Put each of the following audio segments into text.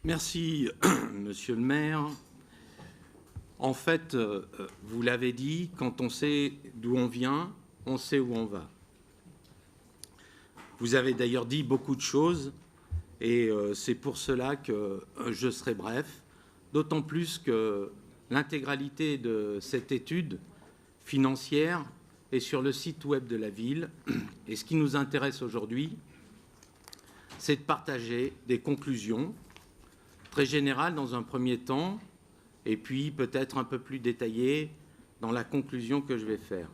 Merci, Monsieur le maire. En fait, vous l'avez dit, quand on sait d'où on vient, on sait où on va. Vous avez d'ailleurs dit beaucoup de choses et c'est pour cela que je serai bref, d'autant plus que l'intégralité de cette étude financière est sur le site web de la ville. Et ce qui nous intéresse aujourd'hui, c'est de partager des conclusions très générales dans un premier temps, et puis peut-être un peu plus détaillées dans la conclusion que je vais faire.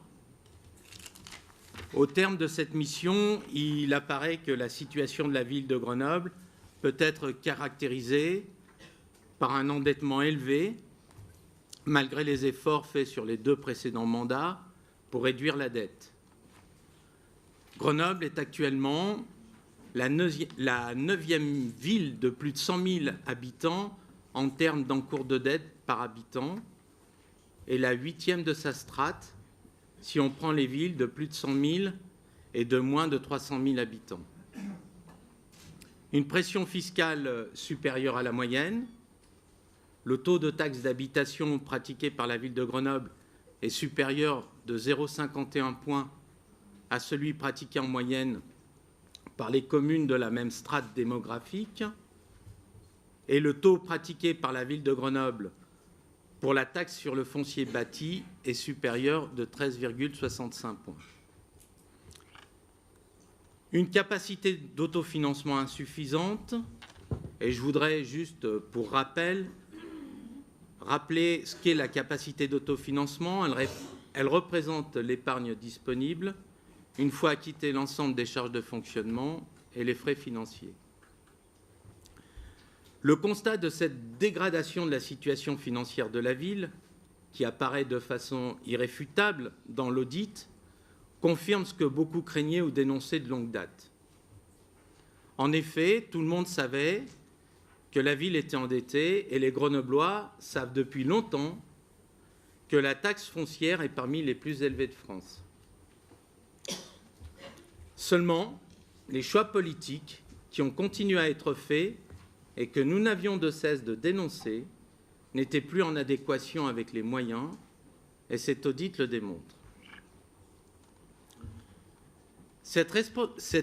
Au terme de cette mission, il apparaît que la situation de la ville de Grenoble peut être caractérisée par un endettement élevé, malgré les efforts faits sur les 2 précédents mandats pour réduire la dette. Grenoble est actuellement la 9e ville de plus de 100 000 habitants en termes d'encours de dette par habitant et la 8e de sa strate si on prend les villes de plus de 100 000 et de moins de 300 000 habitants. Une pression fiscale supérieure à la moyenne, le taux de taxe d'habitation pratiqué par la ville de Grenoble est supérieur de 0,51 points à celui pratiqué en moyenne par les communes de la même strate démographique, et le taux pratiqué par la ville de Grenoble pour la taxe sur le foncier bâti est supérieur de 13,65 points. Une capacité d'autofinancement insuffisante, et je voudrais juste, pour rappel, rappeler ce qu'est la capacité d'autofinancement. Elle représente l'épargne disponible une fois acquitté l'ensemble des charges de fonctionnement et les frais financiers. Le constat de cette dégradation de la situation financière de la ville, qui apparaît de façon irréfutable dans l'audit, confirme ce que beaucoup craignaient ou dénonçaient de longue date. En effet, tout le monde savait que la ville était endettée et les Grenoblois savent depuis longtemps que la taxe foncière est parmi les plus élevées de France. Seulement, les choix politiques qui ont continué à être faits et que nous n'avions de cesse de dénoncer n'étaient plus en adéquation avec les moyens, et cet audit le démontre. Cette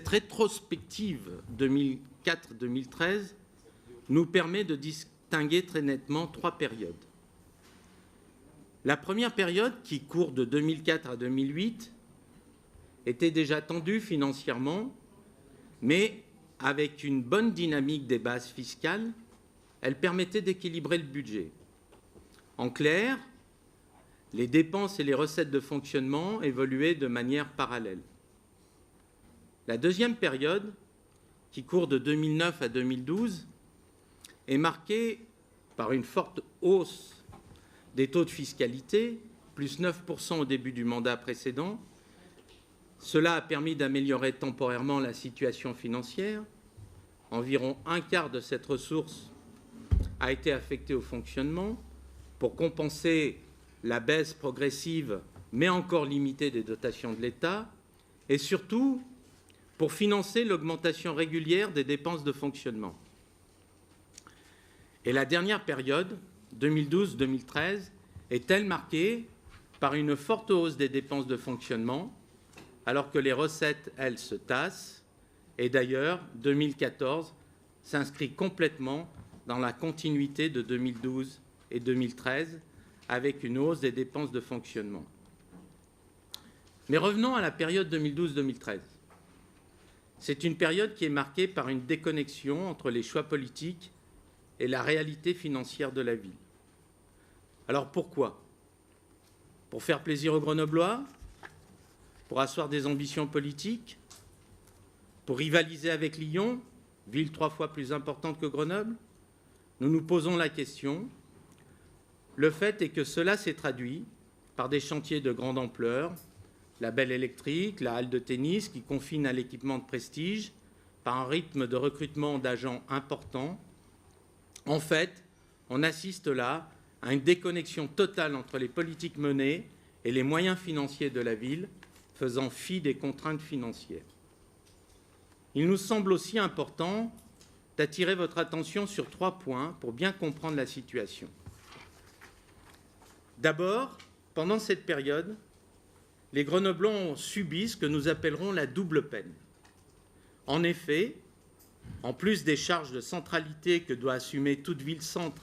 rétrospective 2004-2013 nous permet de distinguer très nettement 3 périodes. La première période, qui court de 2004 à 2008, était déjà tendue financièrement, mais avec une bonne dynamique des bases fiscales, elle permettait d'équilibrer le budget. En clair, les dépenses et les recettes de fonctionnement évoluaient de manière parallèle. La deuxième période, qui court de 2009 à 2012, est marquée par une forte hausse des taux de fiscalité, plus 9% au début du mandat précédent. Cela a permis d'améliorer temporairement la situation financière. Environ un quart de cette ressource a été affecté au fonctionnement pour compenser la baisse progressive, mais encore limitée, des dotations de l'État, et surtout pour financer l'augmentation régulière des dépenses de fonctionnement. Et la dernière période, 2012-2013, est-elle marquée par une forte hausse des dépenses de fonctionnement, alors que les recettes, elles, se tassent. Et d'ailleurs, 2014 s'inscrit complètement dans la continuité de 2012 et 2013, avec une hausse des dépenses de fonctionnement. Mais revenons à la période 2012-2013. C'est une période qui est marquée par une déconnexion entre les choix politiques et la réalité financière de la ville. Alors pourquoi? Pour faire plaisir aux Grenoblois? Pour asseoir des ambitions politiques? Pour rivaliser avec Lyon, ville 3 fois plus importante que Grenoble? Nous nous posons la question. Le fait est que cela s'est traduit par des chantiers de grande ampleur, la belle électrique, la halle de tennis qui confine à l'équipement de prestige, par un rythme de recrutement d'agents important. En fait, on assiste là à une déconnexion totale entre les politiques menées et les moyens financiers de la ville, faisant fi des contraintes financières. Il nous semble aussi important d'attirer votre attention sur 3 points pour bien comprendre la situation. D'abord, pendant cette période, les Grenoblois ont subi ce que nous appellerons la double peine. En effet, en plus des charges de centralité que doit assumer toute ville-centre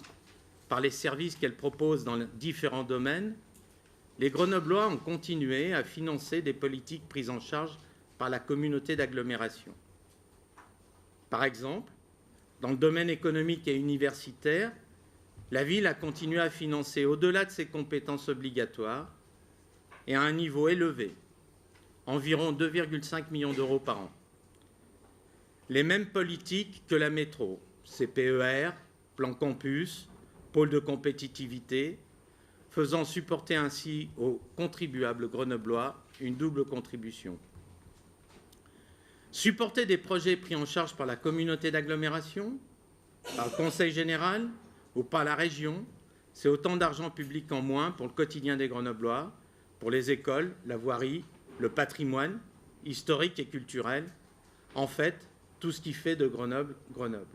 par les services qu'elle propose dans différents domaines, les Grenoblois ont continué à financer des politiques prises en charge par la communauté d'agglomération. Par exemple, dans le domaine économique et universitaire, la ville a continué à financer au-delà de ses compétences obligatoires et à un niveau élevé, environ 2,5 millions d'euros par an. Les mêmes politiques que la métro, CPER, plan campus, pôle de compétitivité, faisant supporter ainsi aux contribuables grenoblois une double contribution. Supporter des projets pris en charge par la communauté d'agglomération, par le Conseil général ou par la région, c'est autant d'argent public en moins pour le quotidien des Grenoblois, pour les écoles, la voirie, le patrimoine historique et culturel, en fait, tout ce qui fait de Grenoble, Grenoble.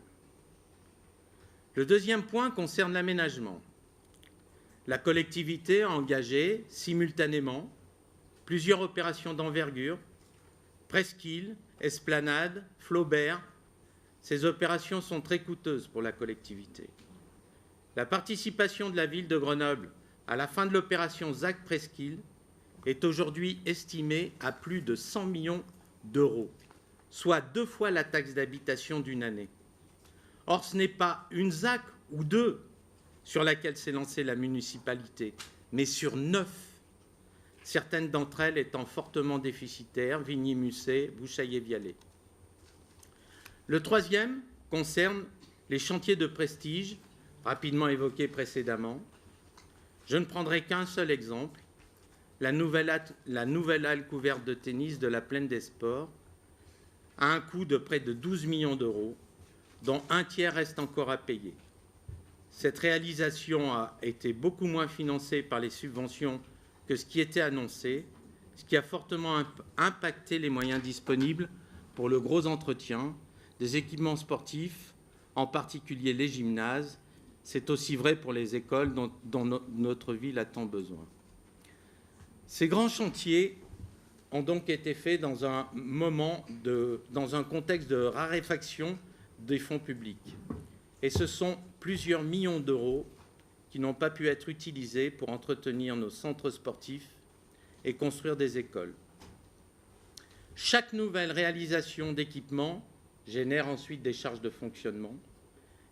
Le deuxième point concerne l'aménagement. La collectivité a engagé simultanément plusieurs opérations d'envergure, presqu'île, esplanade, Flaubert. Ces opérations sont très coûteuses pour la collectivité. La participation de la ville de Grenoble à la fin de l'opération ZAC Presqu'île est aujourd'hui estimée à plus de 100 millions d'euros, soit 2 fois la taxe d'habitation d'une année. Or, ce n'est pas une ZAC ou 2 sur laquelle s'est lancée la municipalité, mais sur 9, certaines d'entre elles étant fortement déficitaires, Vigny-Musset, Bouchaillé-Vialet. Le troisième concerne les chantiers de prestige, rapidement évoqués précédemment. Je ne prendrai qu'un seul exemple, la nouvelle halle couverte de tennis de la Plaine des Sports, à un coût de près de 12 millions d'euros, dont un tiers reste encore à payer. Cette réalisation a été beaucoup moins financée par les subventions que ce qui était annoncé, ce qui a fortement impacté les moyens disponibles pour le gros entretien des équipements sportifs, en particulier les gymnases. C'est aussi vrai pour les écoles dont notre ville a tant besoin. Ces grands chantiers ont donc été faits dans un contexte de raréfaction des fonds publics. Et ce sont plusieurs millions d'euros qui n'ont pas pu être utilisés pour entretenir nos centres sportifs et construire des écoles. Chaque nouvelle réalisation d'équipement génère ensuite des charges de fonctionnement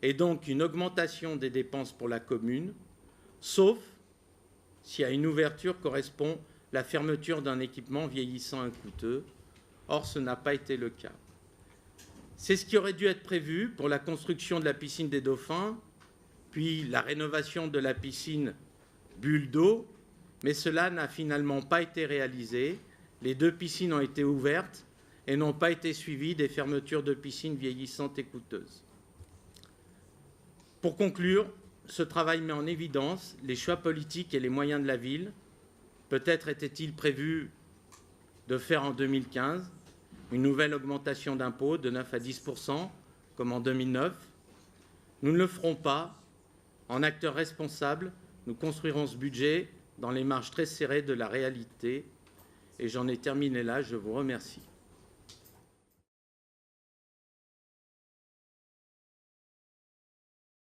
et donc une augmentation des dépenses pour la commune, sauf si à une ouverture correspond la fermeture d'un équipement vieillissant et coûteux. Or, ce n'a pas été le cas. C'est ce qui aurait dû être prévu pour la construction de la piscine des Dauphins, puis la rénovation de la piscine Bulle d'eau, mais cela n'a finalement pas été réalisé. Les 2 piscines ont été ouvertes et n'ont pas été suivies des fermetures de piscines vieillissantes et coûteuses. Pour conclure, ce travail met en évidence les choix politiques et les moyens de la ville. Peut-être était-il prévu de faire en 2015 une nouvelle augmentation d'impôts de 9 à 10%, comme en 2009. Nous ne le ferons pas. En acteurs responsables, nous construirons ce budget dans les marges très serrées de la réalité. Et j'en ai terminé là. Je vous remercie.